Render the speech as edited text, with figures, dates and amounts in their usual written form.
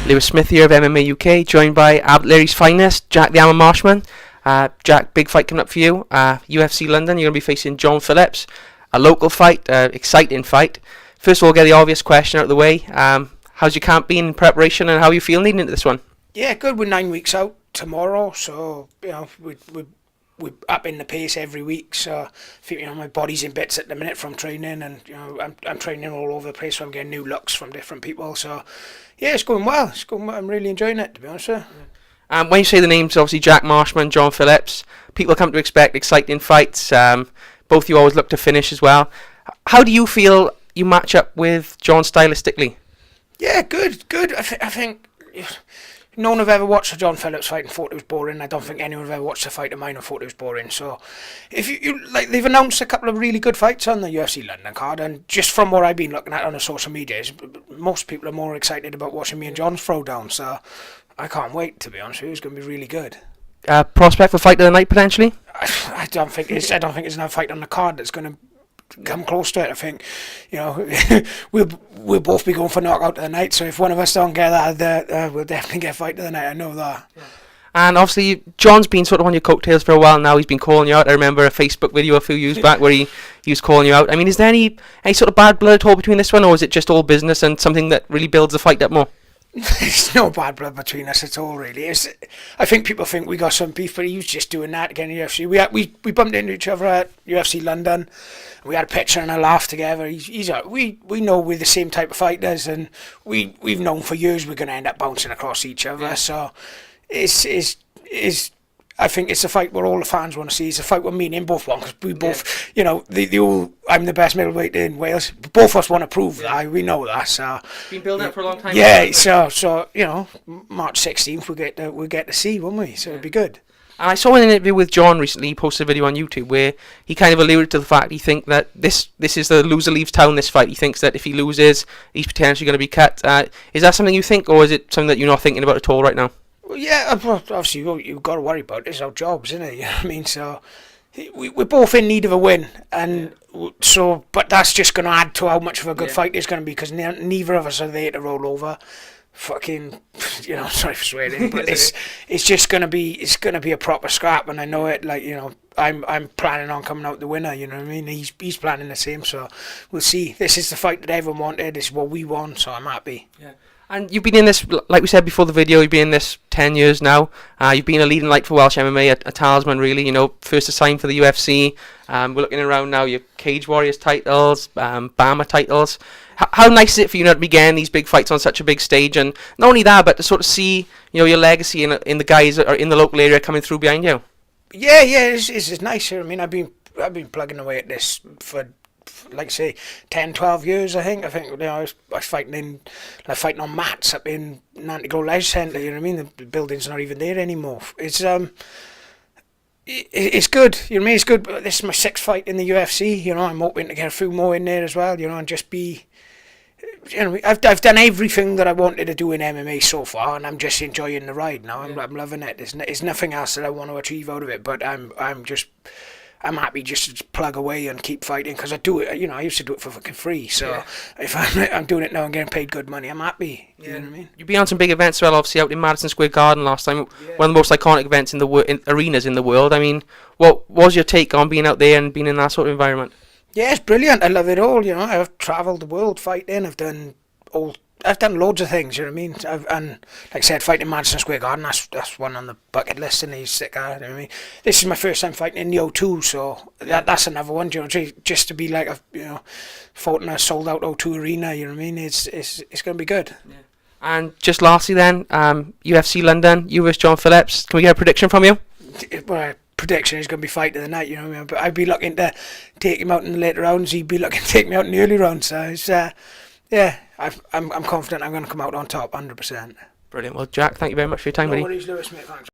Lewis Smith here of MMA UK, joined by Larry's finest, Jack the Hammer Marshman. Jack, big fight coming up for you. UFC London, you're going to be facing John Phillips. A local fight, exciting fight. First of all, get the obvious question out of the way. How's your camp been in preparation, and how are you feeling leading into this one? Yeah, good. We're 9 weeks out tomorrow, so we're up in the pace every week. So I think my body's in bits at the minute from training, and I'm training all over the place. So I'm getting new looks from different people. So yeah, it's going well. It's going well. I'm really enjoying it, to be honest with you. When you say the names, obviously Jack Marshman, John Phillips, people come to expect exciting fights. Both of you always look to finish as well. How do you feel you match up with John stylistically? Yeah, good. I think no one have ever watched a John Phillips fight and thought it was boring. I don't think anyone have ever watched a fight of mine and thought it was boring. So, if you like, they've announced a couple of really good fights on the UFC London card, and just from what I've been looking at on the social media, most people are more excited about watching me and John throw down. So, I can't wait, to be honest with you. It's going to be really good. Prospect for fight of the night potentially? I don't think there's another fight on the card that's going to come close to it. I think, we'll both be going for knockout of the night. So if one of us don't get that, we'll definitely get fight of the night. I know that. Yeah. And obviously, John's been sort of on your coattails for a while now. He's been calling you out. I remember a Facebook video a few years back where he was calling you out. I mean, is there any sort of bad blood at all between this one, or is it just all business and something that really builds the fight up more? There's no bad blood between us at all, really. I think people think we got some beef, but he was just doing that again in UFC. We bumped into each other at UFC London. We had a picture and a laugh together. We know we're the same type of fighters, and we've known for years we're going to end up bouncing across each other. Yeah. So I think it's a fight where all the fans want to see. It's a fight where me and him both want, because we both, I'm the best middleweight in Wales. Both of us want to prove that. We know that. So been building up for a long time. Yeah. So March 16th we'll get to see, won't we? So it'll be good. And I saw an interview with John recently. He posted a video on YouTube where he kind of alluded to the fact he thinks that this is the loser leaves town, this fight. He thinks that if he loses, he's potentially going to be cut. Is that something you think, or is it something that you're not thinking about at all right now? Well, yeah, obviously you've got to worry about it. It's our jobs, isn't it? You know what I mean? So we're both in need of a win, and but that's just going to add to how much of a good fight it's going to be, because neither of us are there to roll over. Fucking, sorry for swearing, but it's just going to be a proper scrap, and I know it. Like, I'm planning on coming out the winner. You know what I mean? He's planning the same, so we'll see. This is the fight that everyone wanted. This is what we want, so I'm happy. Yeah. And you've been in this, like we said before the video, you've been in this 10 years now. You've been a leading light for Welsh MMA, a talisman really, first to sign for the UFC. We're looking around now, your Cage Warriors titles, BAMA titles. How nice is it for you to be getting these big fights on such a big stage? And not only that, but to sort of see, your legacy in the guys that are in the local area coming through behind you. Yeah, it's nice. I mean, I've been plugging away at this for, like, say, 10, 12 years, I think. I was fighting on mats up in Nantigo Leisure Centre, you know what I mean? The building's not even there anymore. It's good, you know what I mean? It's good, but this is my 6th fight in the UFC, I'm hoping to get a few more in there as well, and just be, I've done everything that I wanted to do in MMA so far, and I'm just enjoying the ride now. I'm loving it. There's nothing else that I want to achieve out of it, but I'm happy just to plug away and keep fighting, because I do it. I used to do it for fucking free. So if I'm doing it now and getting paid good money, I'm happy. You know what I mean? You've been on some big events as well, obviously out in Madison Square Garden last time. Yeah. One of the most iconic events in the arenas in the world. I mean, what was your take on being out there and being in that sort of environment? Yeah, it's brilliant. I love it all. I've travelled the world fighting. I've done loads of things, you know what I mean? And like I said, fighting Madison Square Garden, that's one on the bucket list, and he's sick at it, you know what I mean? This is my first time fighting in the O2, so that's another one, just to be like, fought in a sold out O2 arena, you know what I mean? It's going to be good. Yeah. And just lastly then, UFC London, you versus John Phillips, can we get a prediction from you? Well, prediction is going to be fight of the night, you know what I mean? But I'd be looking to take him out in the later rounds, he'd be looking to take me out in the early rounds, so it's, yeah, I'm confident I'm going to come out on top, 100%. Brilliant. Well, Jack, thank you very much for your time, buddy. No worries, Lewis, mate, thanks.